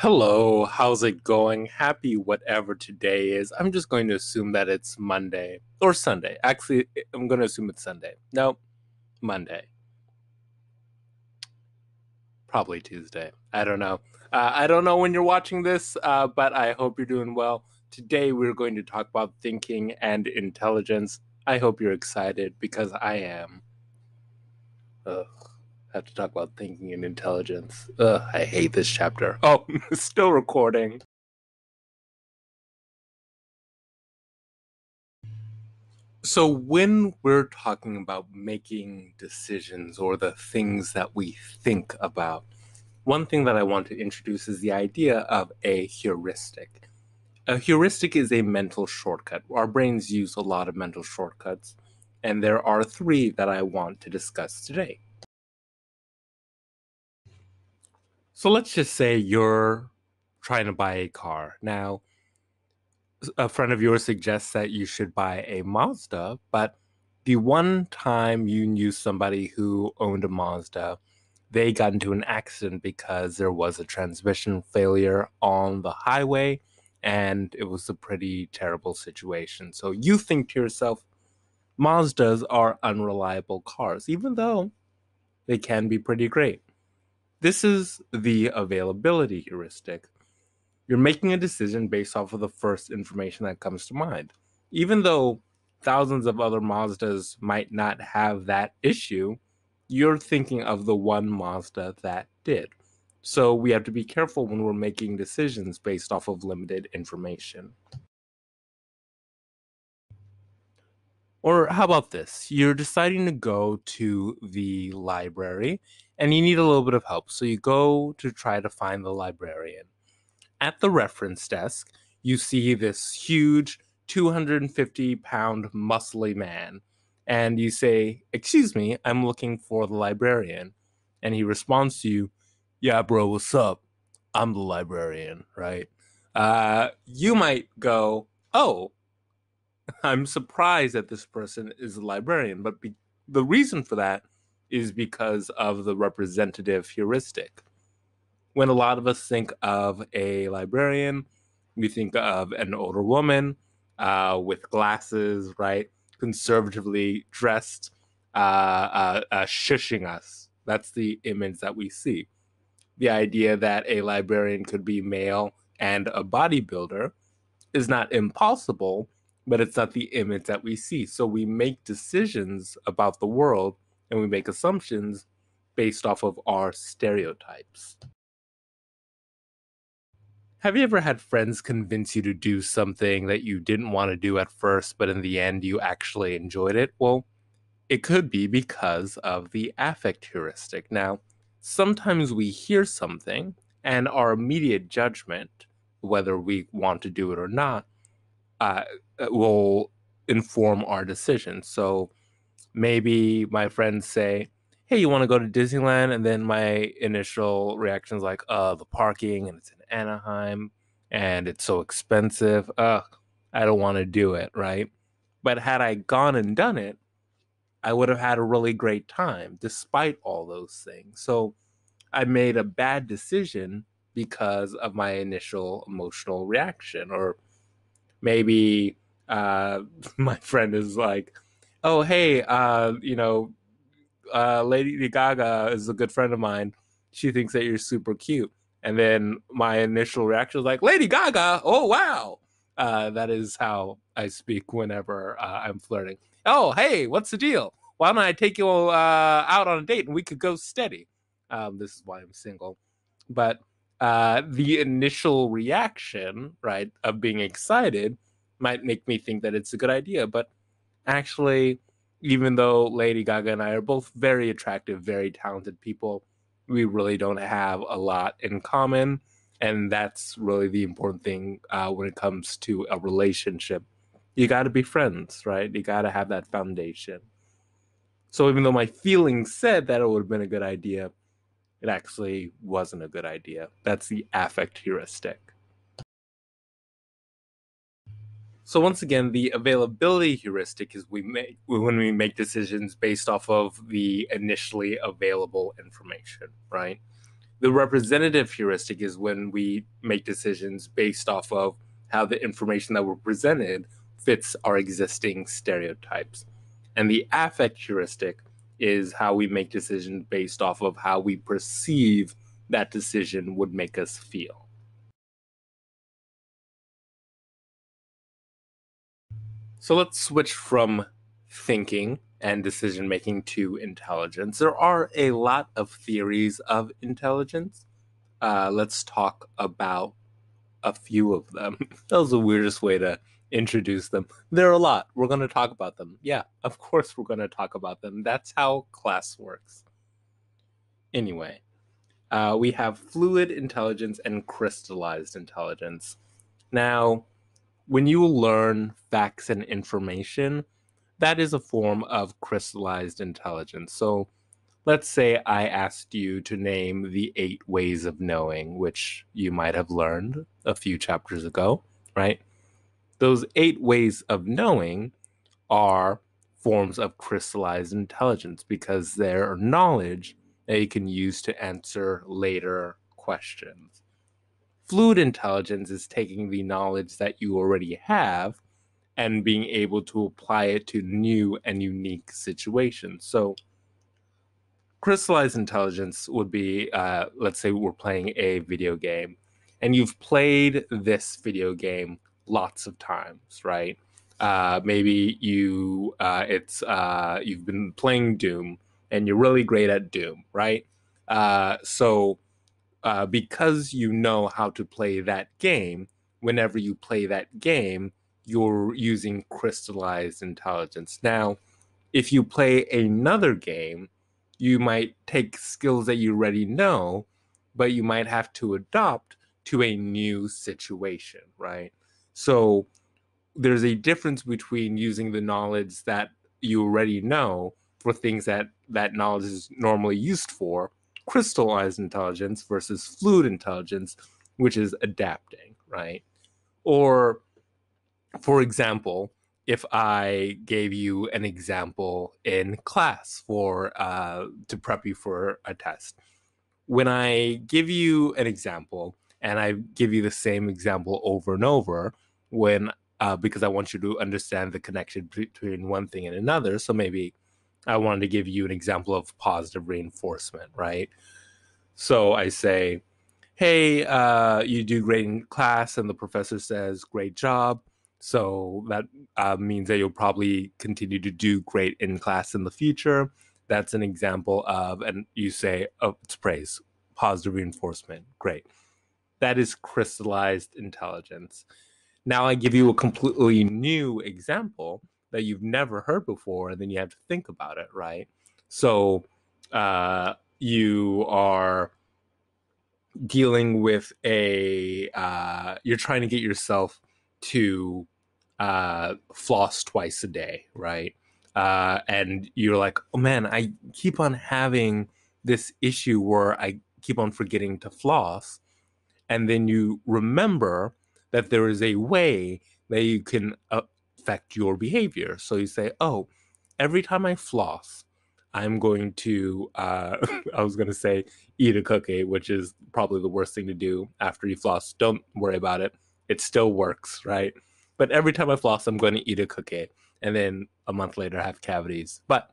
Hello, how's it going? Happy whatever today is. I'm just going to assume that it's Monday or Sunday. Actually, I'm going to assume it's Sunday. No, Monday. Probably Tuesday. I don't know. I don't know when you're watching this, but I hope you're doing well. Today, we're going to talk about thinking and intelligence. I hope you're excited because I am. Ugh. I have to talk about thinking and intelligence. Ugh, I hate this chapter. Oh, still recording. So, when we're talking about making decisions or the things that we think about, one thing that I want to introduce is the idea of a heuristic. A heuristic is a mental shortcut. Our brains use a lot of mental shortcuts, and there are three that I want to discuss today. So, let's just say you're trying to buy a car. Now, a friend of yours suggests that you should buy a Mazda, but the one time you knew somebody who owned a Mazda, they got into an accident because there was a transmission failure on the highway and it was a pretty terrible situation. So you think to yourself, Mazdas are unreliable cars, even though they can be pretty great. This is the availability heuristic. You're making a decision based off of the first information that comes to mind. Even though thousands of other Mazdas might not have that issue, you're thinking of the one Mazda that did. So we have to be careful when we're making decisions based off of limited information. Or how about this? You're deciding to go to the library and you need a little bit of help. So you go to try to find the librarian. At the reference desk, you see this huge 250-pound muscly man. And you say, "Excuse me, I'm looking for the librarian." And he responds to you, "Yeah, bro, what's up? I'm the librarian, right?" You might go, "Oh, I'm surprised that this person is a librarian." But the reason for that is because of the representative heuristic. When a lot of us think of a librarian, we think of an older woman with glasses, right? Conservatively dressed, shushing us. That's the image that we see. The idea that a librarian could be male and a bodybuilder is not impossible, but it's not the image that we see. So we make decisions about the world and we make assumptions based off of our stereotypes. Have you ever had friends convince you to do something that you didn't want to do at first, but in the end you actually enjoyed it? Well, it could be because of the affect heuristic. Now, sometimes we hear something and our immediate judgment, whether we want to do it or not, uh, will inform our decision. So maybe my friends say, "Hey, you want to go to Disneyland?" And then my initial reaction is like, the parking and it's in Anaheim and it's so expensive. Ugh, I don't want to do it, right? But had I gone and done it, I would have had a really great time despite all those things. So I made a bad decision because of my initial emotional reaction. Or maybe my friend is like, "Oh, hey, Lady Gaga is a good friend of mine. She thinks that you're super cute." And then my initial reaction was like, "Lady Gaga, oh wow." That is how I speak whenever I'm flirting. "Oh, hey, what's the deal? Why don't I take you out on a date and we could go steady?" This is why I'm single. But the initial reaction, right, of being excited might make me think that it's a good idea. But actually, even though Lady Gaga and I are both very attractive, very talented people, we really don't have a lot in common. And that's really the important thing when it comes to a relationship. You got to be friends, right? You got to have that foundation. So even though my feelings said that it would have been a good idea, it actually wasn't a good idea. That's the affect heuristic. So once again, the availability heuristic is we make when we make decisions based off of the initially available information, right? The representative heuristic is when we make decisions based off of how the information that we're presented fits our existing stereotypes. And the affect heuristic is how we make decisions based off of how we perceive that decision would make us feel. So let's switch from thinking and decision making to intelligence. There are a lot of theories of intelligence. Let's talk about a few of them. That was the weirdest way to introduce them. There are a lot. We're going to talk about them. Yeah, of course we're going to talk about them. That's how class works. Anyway, we have fluid intelligence and crystallized intelligence. Now, when you learn facts and information, that is a form of crystallized intelligence. So let's say I asked you to name the 8 ways of knowing, which you might have learned a few chapters ago, right? Those 8 ways of knowing are forms of crystallized intelligence because they're knowledge that you can use to answer later questions. Fluid intelligence is taking the knowledge that you already have and being able to apply it to new and unique situations. So, crystallized intelligence would be, let's say we're playing a video game and you've played this video game lots of times, right? Maybe you've been playing Doom and you're really great at Doom, right? Because you know how to play that game, whenever you play that game, you're using crystallized intelligence. Now, if you play another game, you might take skills that you already know, but you might have to adopt to a new situation, right? So there's a difference between using the knowledge that you already know for things that that knowledge is normally used for, crystallized intelligence versus fluid intelligence, which is adapting, right? Or for example, if I gave you an example in class for to prep you for a test, when I give you an example and I give you the same example over and over, when because I want you to understand the connection between one thing and another. So maybe I wanted to give you an example of positive reinforcement, right? So I say, hey, you do great in class, and the professor says, great job. So that means that you'll probably continue to do great in class in the future. That's an example of, and you say, oh, it's praise, positive reinforcement. Great. That is crystallized intelligence. Now I give you a completely new example that you've never heard before, and then you have to think about it, right? So you are dealing with you're trying to get yourself to floss twice a day, right? And you're like, oh man, I keep on having this issue where I keep on forgetting to floss. And then you remember that there is a way that you can affect your behavior. So you say, oh, every time I floss, I'm going to, I was going to say, eat a cookie, which is probably the worst thing to do after you floss. Don't worry about it. It still works, right? But every time I floss, I'm going to eat a cookie. And then a month later, I have cavities. But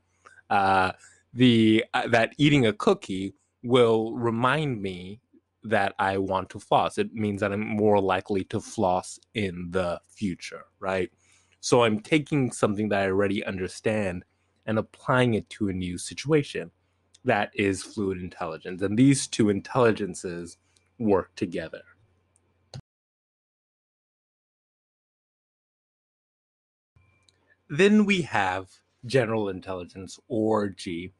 uh, that eating a cookie will remind me that I want to floss. It means that I'm more likely to floss in the future, right? So I'm taking something that I already understand and applying it to a new situation. That is fluid intelligence. And these two intelligences work together. Then we have general intelligence, or G,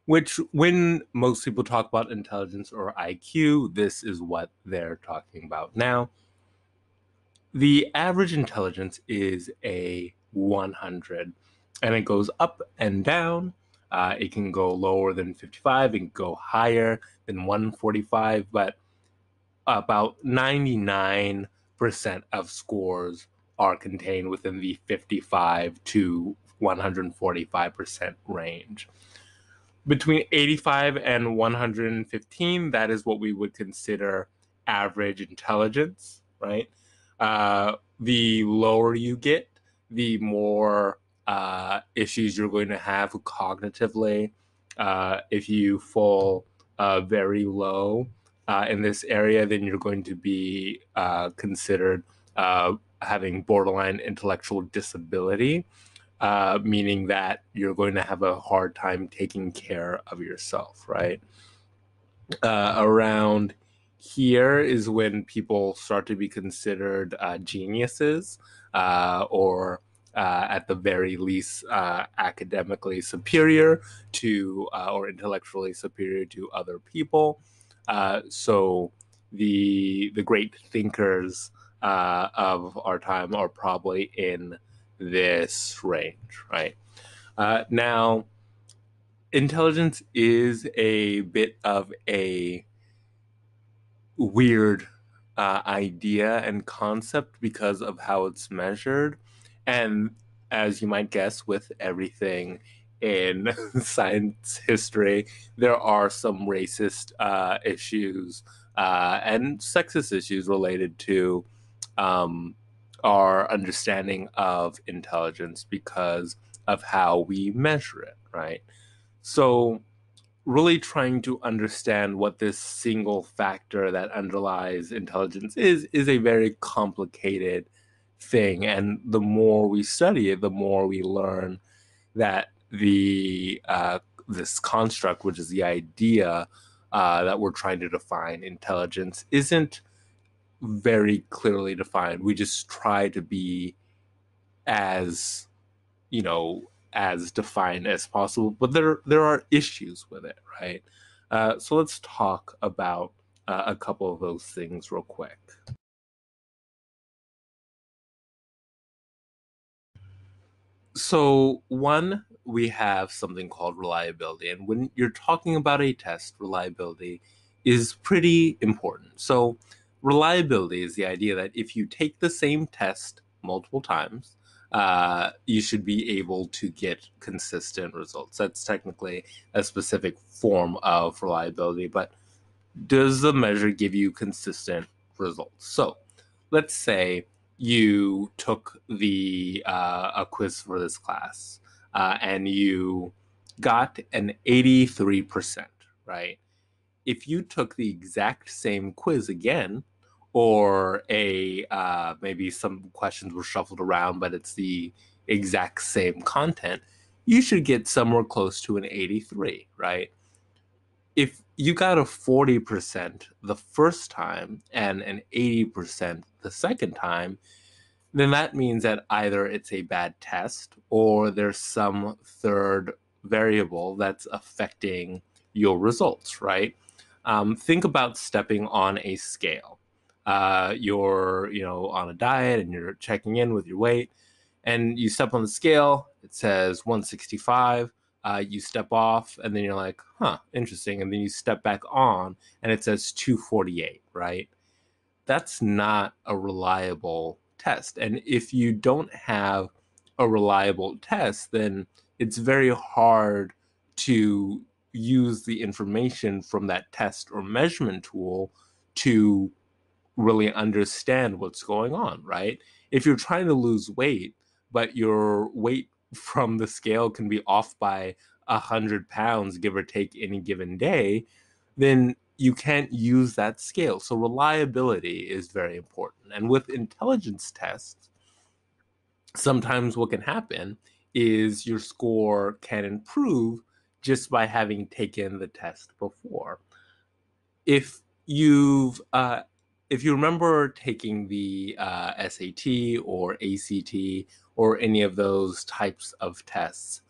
which when most people talk about intelligence or IQ, this is what they're talking about. Now, the average intelligence is a 100, and it goes up and down. It can go lower than 55, it can go higher than 145, but about 99% of scores are contained within the 55 to 145% range. Between 85 and 115, that is what we would consider average intelligence, right? The lower you get, the more issues you're going to have cognitively. If you fall very low in this area, then you're going to be considered having borderline intellectual disability, meaning that you're going to have a hard time taking care of yourself, right? Around here is when people start to be considered geniuses, or at the very least academically superior to or intellectually superior to other people. So the great thinkers of our time are probably in this range, right? Now, intelligence is a bit of a weird idea and concept because of how it's measured. And as you might guess, with everything in science history, there are some racist issues and sexist issues related to um, our understanding of intelligence because of how we measure it, right? So, really trying to understand what this single factor that underlies intelligence is a very complicated thing. And the more we study it, the more we learn that the this construct, which is the idea that we're trying to define intelligence, isn't very clearly defined. We just try to be as, you know, as defined as possible, but there are issues with it, right? So let's talk about a couple of those things real quick. So one, we have something called reliability, and when you're talking about a test, reliability is pretty important. So reliability is the idea that if you take the same test multiple times, you should be able to get consistent results. That's technically a specific form of reliability, but does the measure give you consistent results? So let's say you took the a quiz for this class and you got an 83%, right? If you took the exact same quiz again, or a maybe some questions were shuffled around, but it's the exact same content, you should get somewhere close to an 83, right? If you got a 40% the first time and an 80% the second time, then that means that either it's a bad test or there's some third variable that's affecting your results, right? Think about stepping on a scale. You're, on a diet and you're checking in with your weight, and you step on the scale. It says 165. You step off, and then you're like, huh, interesting. And then you step back on, and it says 248, right? That's not a reliable test. And if you don't have a reliable test, then it's very hard to use the information from that test or measurement tool to really understand what's going on, right? If you're trying to lose weight, but your weight from the scale can be off by 100 pounds, give or take, any given day, then you can't use that scale. So reliability is very important. And with intelligence tests, sometimes what can happen is your score can improve just by having taken the test before. If you've if you remember taking the SAT or ACT or any of those types of tests,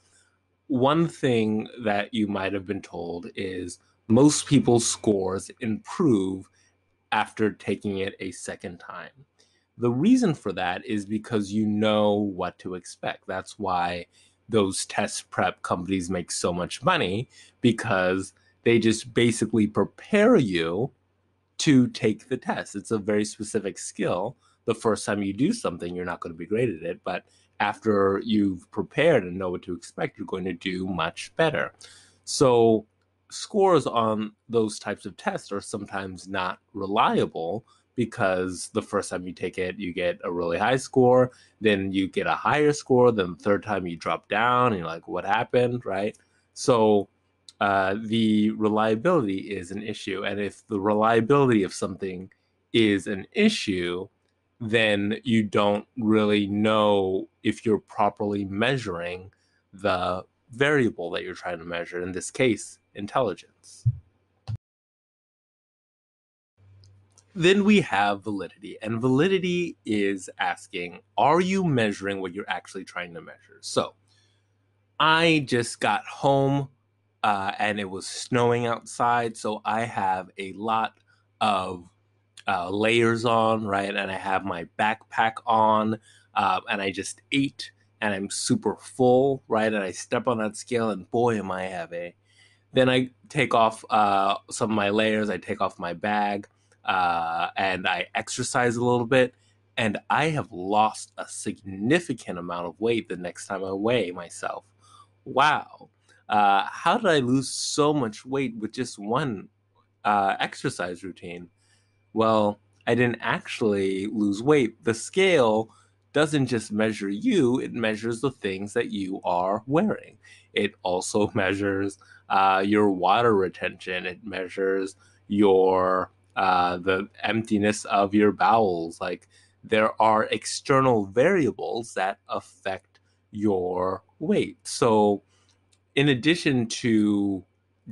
one thing that you might have been told is most people's scores improve after taking it a second time. The reason for that is because you know what to expect. That's why those test prep companies make so much money, because they just basically prepare you to take the test. It's a very specific skill. The first time you do something, you're not going to be great at it, but after you've prepared and know what to expect, you're going to do much better. So scores on those types of tests are sometimes not reliable because the first time you take it, you get a really high score, then you get a higher score, then the third time you drop down, and you're like, what happened, right? So the reliability is an issue. And if the reliability of something is an issue, then you don't really know if you're properly measuring the variable that you're trying to measure, in this case, intelligence. Then we have validity, and validity is asking, are you measuring what you're actually trying to measure? So I just got home and it was snowing outside, so I have a lot of layers on, right? And I have my backpack on, and I just ate, and I'm super full, right? And I step on that scale, and boy, am I heavy. Then I take off some of my layers, I take off my bag, and I exercise a little bit. And I have lost a significant amount of weight the next time I weigh myself. Wow. How did I lose so much weight with just one exercise routine? Well, I didn't actually lose weight. The scale doesn't just measure you, it measures the things that you are wearing. It also measures your water retention, it measures your the emptiness of your bowels. Like, there are external variables that affect your weight. So in addition to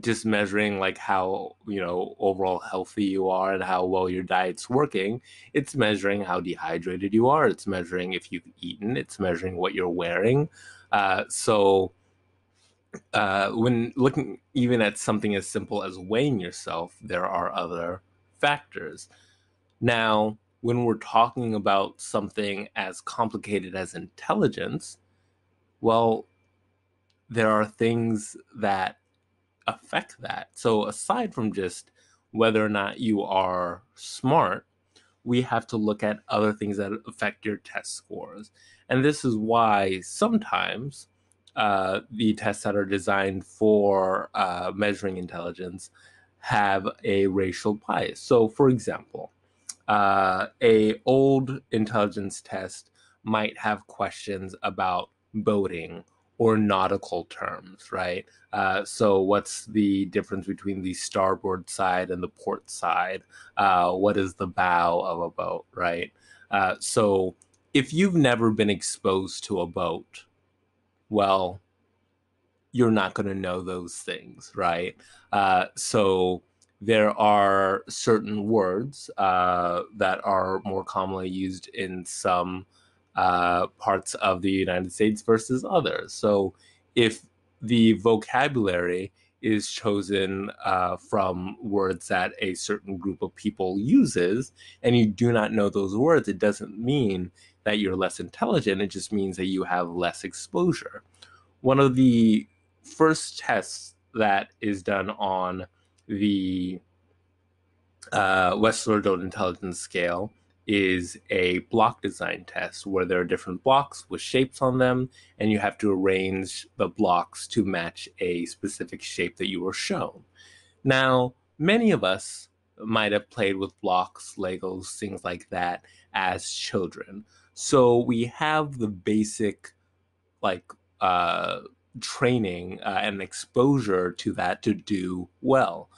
just measuring like how overall healthy you are and how well your diet's working, it's measuring how dehydrated you are, it's measuring if you've eaten, it's measuring what you're wearing. When looking even at something as simple as weighing yourself, there are other factors. Now when we're talking about something as complicated as intelligence, well, there are things that affect that. So aside from just whether or not you are smart, we have to look at other things that affect your test scores. And this is why sometimes the tests that are designed for measuring intelligence have a racial bias. So, for example, a old intelligence test might have questions about boating or nautical terms, right? So what's the difference between the starboard side and the port side? What is the bow of a boat, right? So if you've never been exposed to a boat, well, you're not going to know those things, right? So there are certain words that are more commonly used in some parts of the United States versus others. So if the vocabulary is chosen from words that a certain group of people uses, and you do not know those words, it doesn't mean that you're less intelligent. It just means that you have less exposure. One of the first tests that is done on the West Lordon Intelligence Scale is a block design test where there are different blocks with shapes on them, and you have to arrange the blocks to match a specific shape that you were shown. Now, many of us might have played with blocks, Legos, things like that as children. So we have the basic like uh, training and exposure to that to do well.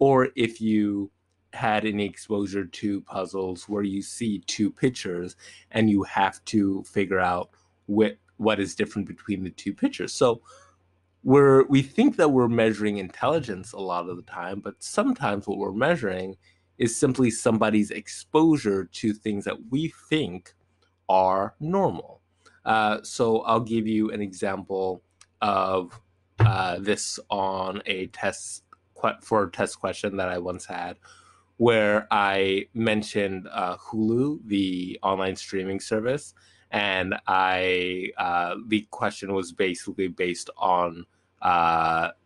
Or if you had any exposure to puzzles where you see two pictures and you have to figure out what is different between the two pictures. So we think that we're measuring intelligence a lot of the time, but sometimes what we're measuring is simply somebody's exposure to things that we think are normal. So I'll give you an example of this on a test for a test question that I once had, where I mentioned Hulu, the online streaming service, and I the question was basically based on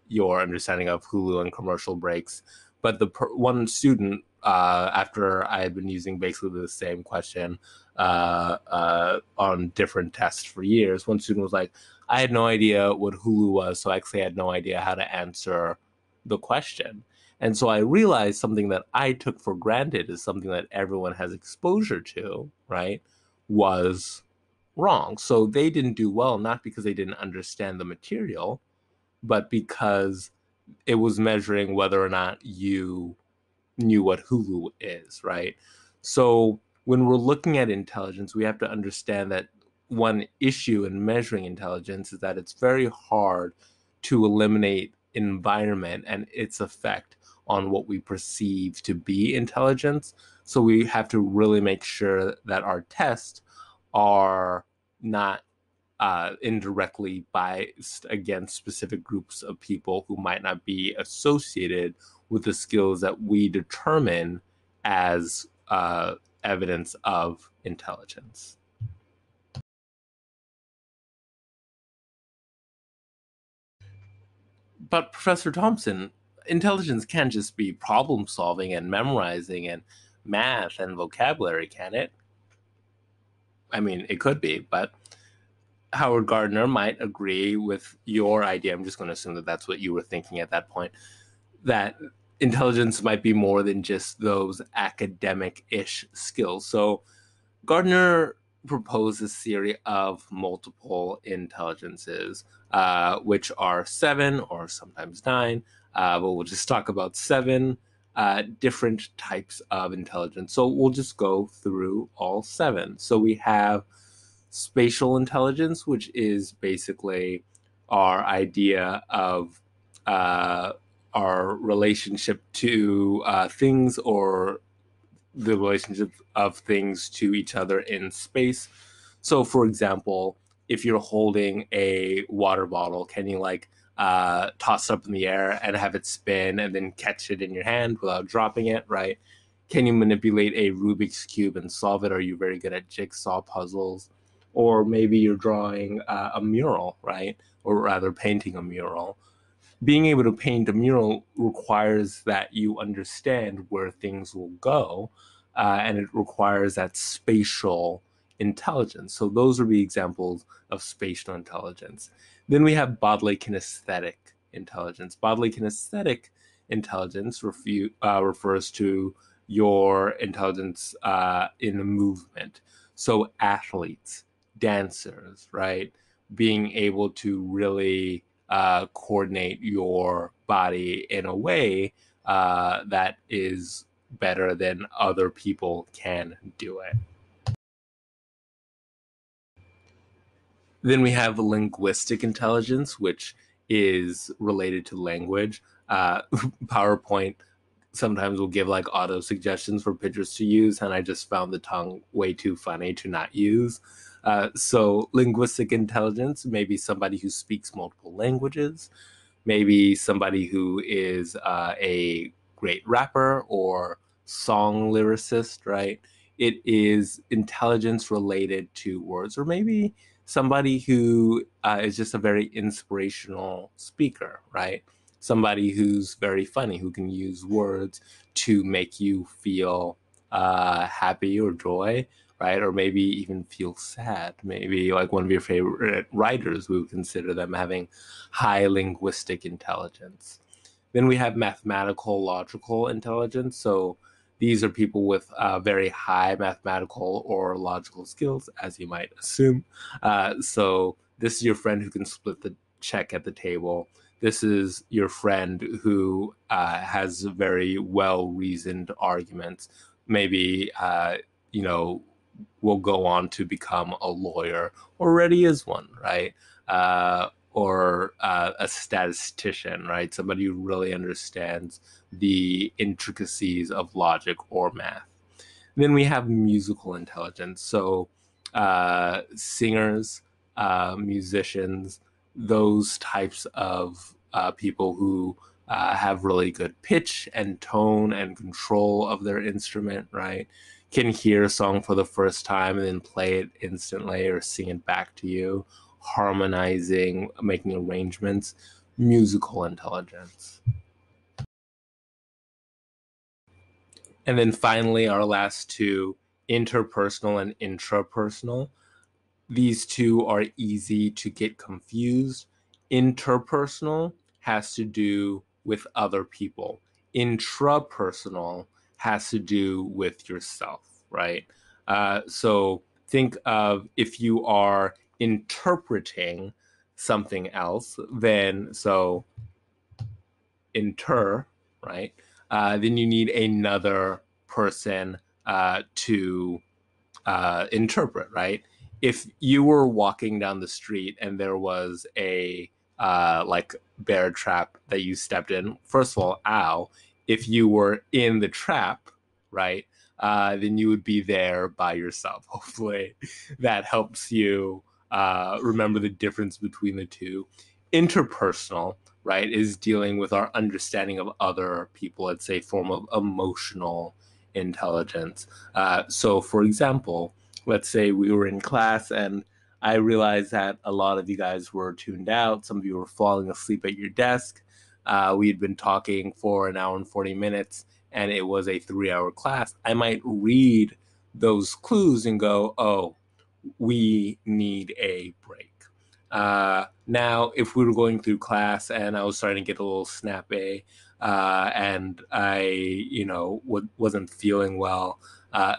your understanding of Hulu and commercial breaks. But one student, after I had been using basically the same question, on different tests for years. One student was like, I had no idea what Hulu was, so I actually had no idea how to answer the question. And so I realized something that I took for granted is something that everyone has exposure to, right, was wrong. So they didn't do well, not because they didn't understand the material, but because it was measuring whether or not you knew what Hulu is, right? So when we're looking at intelligence, we have to understand that one issue in measuring intelligence is that it's very hard to eliminate environment and its effect on what we perceive to be intelligence. So we have to really make sure that our tests are not indirectly biased against specific groups of people who might not be associated with the skills that we determine as evidence of intelligence. But Professor Thompson, intelligence can't just be problem solving and memorizing and math and vocabulary, can it? I mean, it could be, but Howard Gardner might agree with your idea. I'm just going to assume that that's what you were thinking at that point, that intelligence might be more than just those academic-ish skills. So Gardner proposed this theory of multiple intelligences, which are seven or sometimes nine, but we'll just talk about seven different types of intelligence. So we'll just go through all seven. So we have spatial intelligence, which is basically our idea of uh, our relationship to things, or the relationship of things to each other in space. So, for example, if you're holding a water bottle, can you toss it up in the air and have it spin and then catch it in your hand without dropping it, right? Can you manipulate a Rubik's Cube and solve it? Are you very good at jigsaw puzzles? Or maybe you're drawing a mural, right? Or rather, painting a mural. Being able to paint a mural requires that you understand where things will go, and it requires that spatial intelligence. So those would be examples of spatial intelligence. Then we have bodily kinesthetic intelligence. Bodily kinesthetic intelligence refers to your intelligence in movement. So athletes, dancers, right? Being able to really coordinate your body in a way that is better than other people can do it. Then we have linguistic intelligence, which is related to language. PowerPoint sometimes will give like auto suggestions for pictures to use, and I just found the tongue way too funny to not use. So, linguistic intelligence, maybe somebody who speaks multiple languages, maybe somebody who is a great rapper or song lyricist, right? It is intelligence related to words, or maybe somebody who is just a very inspirational speaker, right? Somebody who's very funny, who can use words to make you feel happy or joy, right? Or maybe even feel sad. Maybe like one of your favorite writers, we would consider them having high linguistic intelligence. Then we have mathematical logical intelligence. So these are people with very high mathematical or logical skills, as you might assume. So this is your friend who can split the check at the table. This is your friend who has very well reasoned arguments. Maybe, you know, will go on to become a lawyer, or already is one, right? Or a statistician, right? Somebody who really understands the intricacies of logic or math. Then we have musical intelligence. So, singers, musicians, those types of people who have really good pitch and tone and control of their instrument, right? Can hear a song for the first time and then play it instantly or sing it back to you, harmonizing, making arrangements, musical intelligence. And then finally, our last two, interpersonal and intrapersonal. These two are easy to get confused. Interpersonal has to do with other people. Intrapersonal has to do with yourself, right? So think of if you are interpreting something else, then so inter, right? Then you need another person to interpret, right? If you were walking down the street and there was a like bear trap that you stepped in, first of all, ow. If you were in the trap, right, then you would be there by yourself. Hopefully, that helps you remember the difference between the two. Interpersonal, right, is dealing with our understanding of other people. It's a form of emotional intelligence. So, for example, let's say we were in class and I realized that a lot of you guys were tuned out. Some of you were falling asleep at your desk. We had been talking for an hour and 40 minutes, and it was a 3 hour class. I might read those clues and go, oh, we need a break. Now, if we were going through class and I was starting to get a little snappy, and I, wasn't feeling well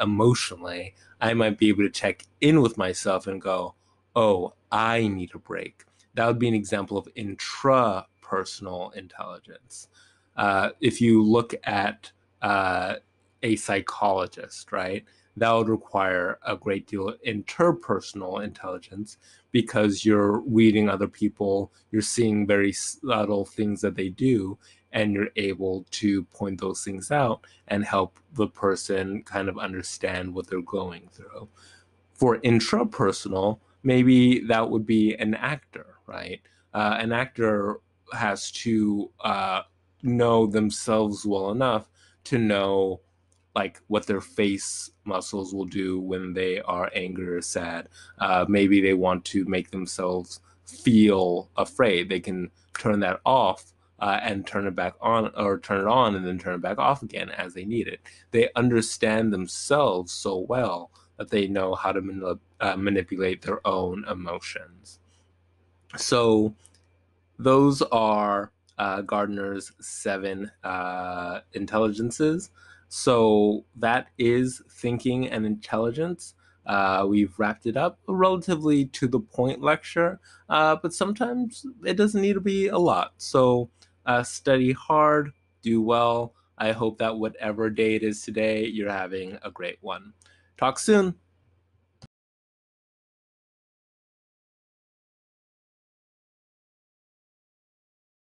emotionally, I might be able to check in with myself and go, oh, I need a break. That would be an example of intrapersonal intelligence. If you look at a psychologist, right, that would require a great deal of interpersonal intelligence because you're reading other people, you're seeing very subtle things that they do, and you're able to point those things out and help the person kind of understand what they're going through. For intrapersonal, maybe that would be an actor, right? An actor has to know themselves well enough to know like what their face muscles will do when they are angry or sad. Maybe they want to make themselves feel afraid. They can turn that off and turn it back on, or turn it on and then turn it back off again as they need it. They understand themselves so well that they know how to manipulate their own emotions. So those are Gardner's seven intelligences. So that is thinking and intelligence. We've wrapped it up, a relatively to the point lecture, but sometimes it doesn't need to be a lot. So study hard, do well. I hope that whatever day it is today, you're having a great one. Talk soon.